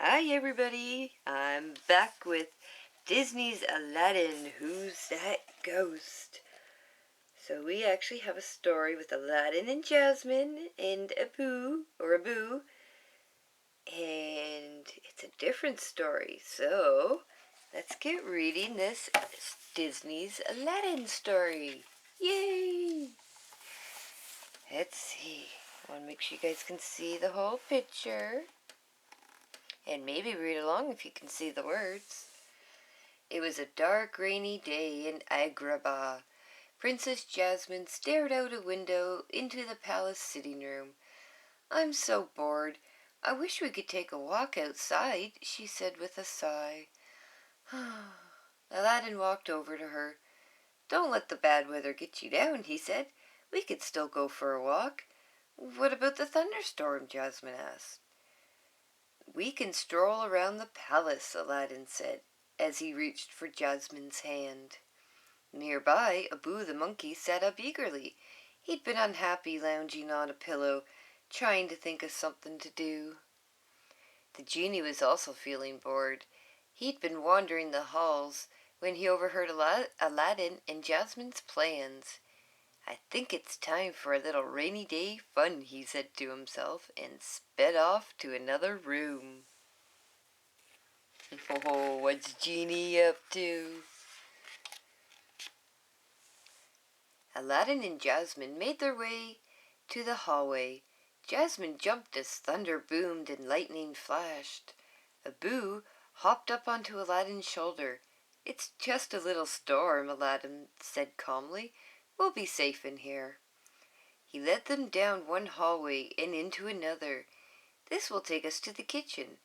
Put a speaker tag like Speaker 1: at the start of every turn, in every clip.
Speaker 1: Hi everybody, I'm back with Disney's Aladdin, Who's That Ghost? So we actually have a story with Aladdin and Jasmine and Abu, and it's a different story. So let's get reading this Disney's Aladdin story. Yay! Let's see. I want to make sure you guys can see the whole picture. And maybe read along if you can see the words. It was a dark, rainy day in Agrabah. Princess Jasmine stared out a window into the palace sitting room. "I'm so bored. I wish we could take a walk outside," she said with a sigh. Aladdin walked over to her. "Don't let the bad weather get you down," he said. "We could still go for a walk." "What about the thunderstorm?" Jasmine asked. "We can stroll around the palace," Aladdin said, as he reached for Jasmine's hand. Nearby, Abu the monkey sat up eagerly. He'd been unhappy lounging on a pillow, trying to think of something to do. The genie was also feeling bored. He'd been wandering the halls when he overheard Aladdin and Jasmine's plans. "I think it's time for a little rainy day fun," he said to himself, and sped off to another room. Oh, what's Genie up to? Aladdin and Jasmine made their way to the hallway. Jasmine jumped as thunder boomed and lightning flashed. Abu hopped up onto Aladdin's shoulder. "It's just a little storm," Aladdin said calmly. "We'll be safe in here." He led them down one hallway and into another. "This will take us to the kitchen.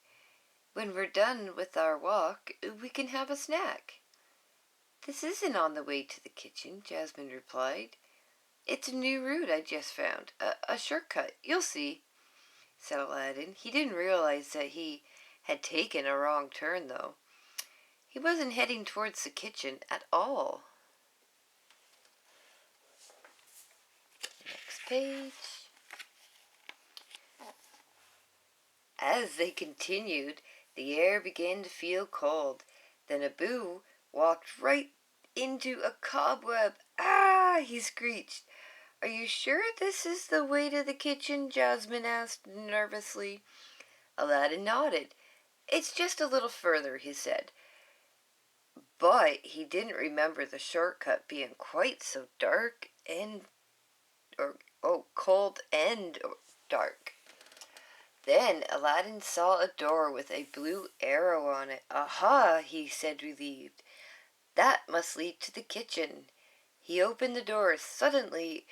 Speaker 1: When we're done with our walk, we can have a snack." "This isn't on the way to the kitchen," Jasmine replied. "It's a new route I just found, a shortcut. You'll see," said Aladdin. He didn't realize that he had taken a wrong turn, though. He wasn't heading towards the kitchen at all. Next page. As they continued, the air began to feel cold. Then Abu walked right into a cobweb. "Ah!" he screeched. "Are you sure this is the way to the kitchen?" Jasmine asked nervously. Aladdin nodded. "It's just a little further," he said. But he didn't remember the shortcut being quite so cold and dark. Then Aladdin saw a door with a blue arrow on it. "Aha!" he said, relieved. "That must lead to the kitchen." He opened the door. Suddenly,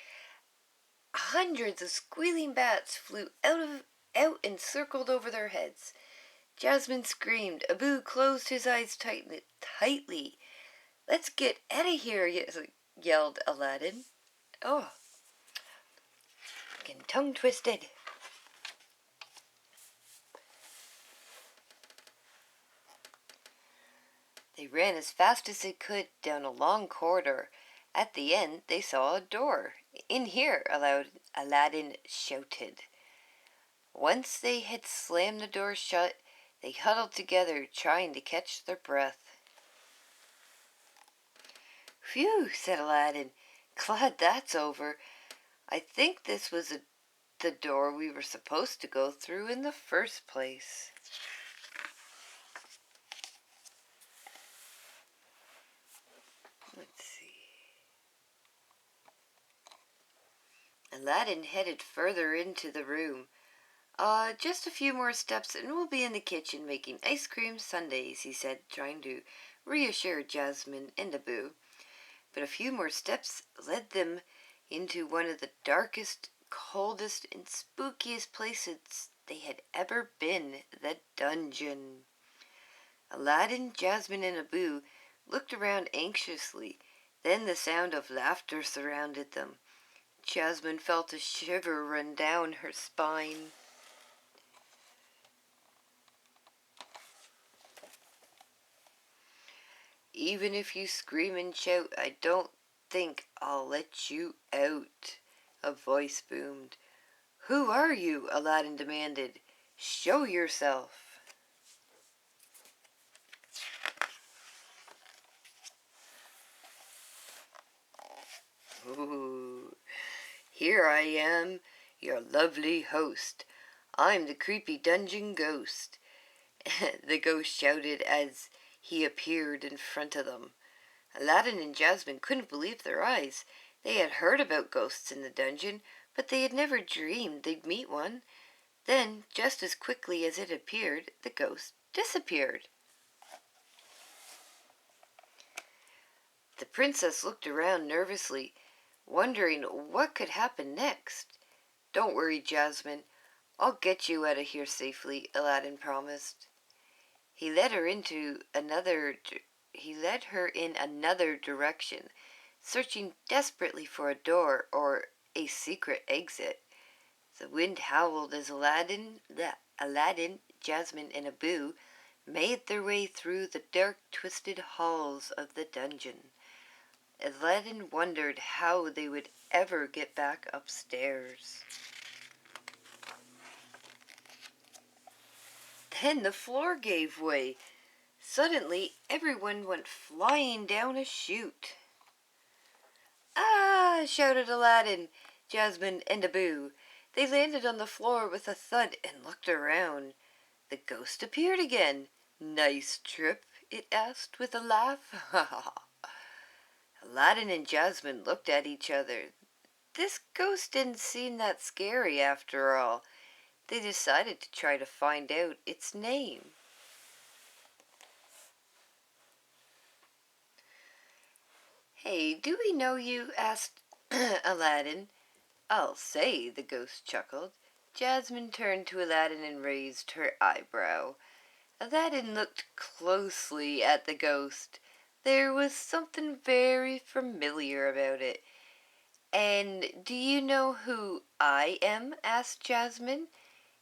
Speaker 1: hundreds of squealing bats flew out and circled over their heads. Jasmine screamed. Abu closed his eyes tightly. "Let's get out of here," yelled Aladdin. Oh, getting tongue twisted. They ran as fast as they could down a long corridor. At the end, they saw a door. "In here," Aladdin shouted. Once they had slammed the door shut, they huddled together, trying to catch their breath. "Phew," said Aladdin. "Glad that's over. I think this was the door we were supposed to go through in the first place." Let's see. Aladdin headed further into the room. Just a few more steps and we'll be in the kitchen making ice cream sundaes," he said, trying to reassure Jasmine and Abu. But a few more steps led them into one of the darkest, coldest, and spookiest places they had ever been, the dungeon. Aladdin, Jasmine, and Abu looked around anxiously. Then the sound of laughter surrounded them. Jasmine felt a shiver run down her spine. "Even if you scream and shout, I don't think I'll let you out," a voice boomed. "Who are you?" Aladdin demanded. "Show yourself." Here I am, your lovely host. I'm the creepy dungeon ghost. The ghost shouted as he appeared in front of them. Aladdin and Jasmine couldn't believe their eyes. They had heard about ghosts in the dungeon, but they had never dreamed they'd meet one. Then, just as quickly as it appeared, the ghost disappeared. The princess looked around nervously, wondering what could happen next. "Don't worry, Jasmine. I'll get you out of here safely," Aladdin promised. He led her in another direction, searching desperately for a door or a secret exit. The wind howled as Aladdin, Jasmine, and Abu made their way through the dark, twisted halls of the dungeon. Aladdin wondered how they would ever get back upstairs. Then the floor gave way. Suddenly, everyone went flying down a chute. "Ah!" shouted Aladdin, Jasmine, and Abu. They landed on the floor with a thud and looked around. The ghost appeared again. "Nice trip?" it asked with a laugh. Aladdin and Jasmine looked at each other. This ghost didn't seem that scary after all. They decided to try to find out its name. "Hey, do we know you?" asked Aladdin. "I'll say," the ghost chuckled. Jasmine turned to Aladdin and raised her eyebrow. Aladdin looked closely at the ghost. There was something very familiar about it. "And do you know who I am?" asked Jasmine.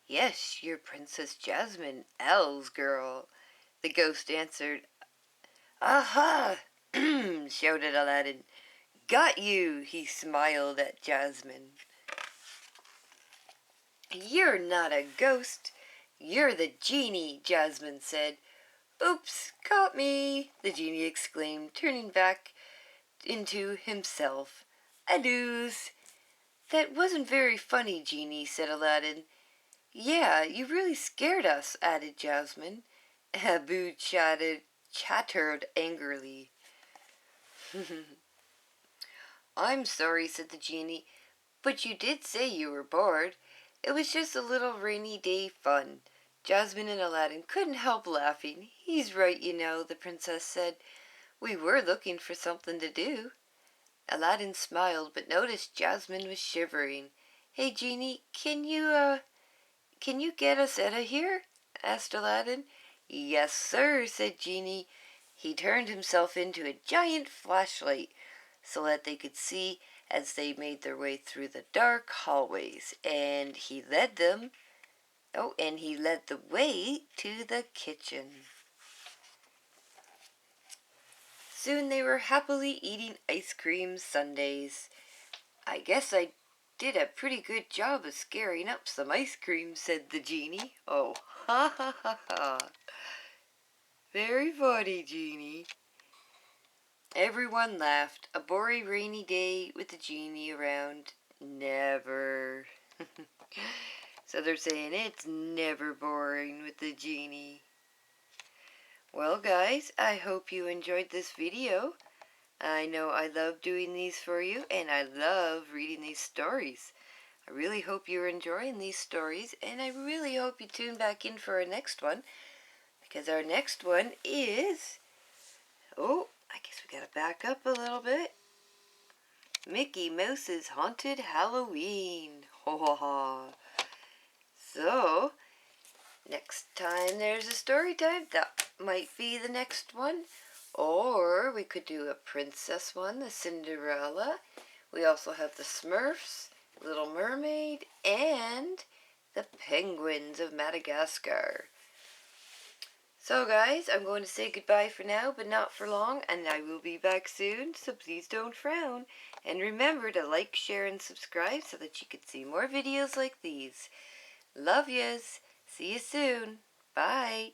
Speaker 1: "Yes, you're Princess Jasmine, Elle's girl," the ghost answered. "Aha!" shouted Aladdin. "Got you!" He smiled at Jasmine. "You're not a ghost. You're the genie," Jasmine said. "Oops, caught me!" the genie exclaimed, turning back into himself. "Adios." "That wasn't very funny, Genie," said Aladdin. "Yeah, you really scared us," added Jasmine. Abu chattered angrily. "I'm sorry," said the genie, "but you did say you were bored. It was just a little rainy day fun." Jasmine and Aladdin couldn't help laughing. "He's right, you know," the princess said. "We were looking for something to do." Aladdin smiled, but noticed Jasmine was shivering. "Hey, Genie, can you get us out of here?" asked Aladdin. "Yes, sir," said Genie. He turned himself into a giant flashlight so that they could see as they made their way through the dark hallways, and he led the way to the kitchen. Soon they were happily eating ice cream sundaes. "I guess I did a pretty good job of scaring up some ice cream," said the genie. "Oh, ha ha ha ha. Very funny, Genie." Everyone laughed. A boring rainy day with the genie around. Never. So they're saying it's never boring with the genie. Well, guys, I hope you enjoyed this video. I know I love doing these for you, and I love reading these stories. I really hope you're enjoying these stories, and I really hope you tune back in for our next one, because our next one is... Oh, I guess we gotta back up a little bit. Mickey Mouse's Haunted Halloween. Ho ha ha. So, next time there's a story time, that might be the next one. Or we could do a princess one, the Cinderella. We also have the Smurfs, Little Mermaid, and the Penguins of Madagascar. So guys, I'm going to say goodbye for now, but not for long, and I will be back soon, so please don't frown. And remember to like, share, and subscribe so that you can see more videos like these. Love yous. See you soon. Bye.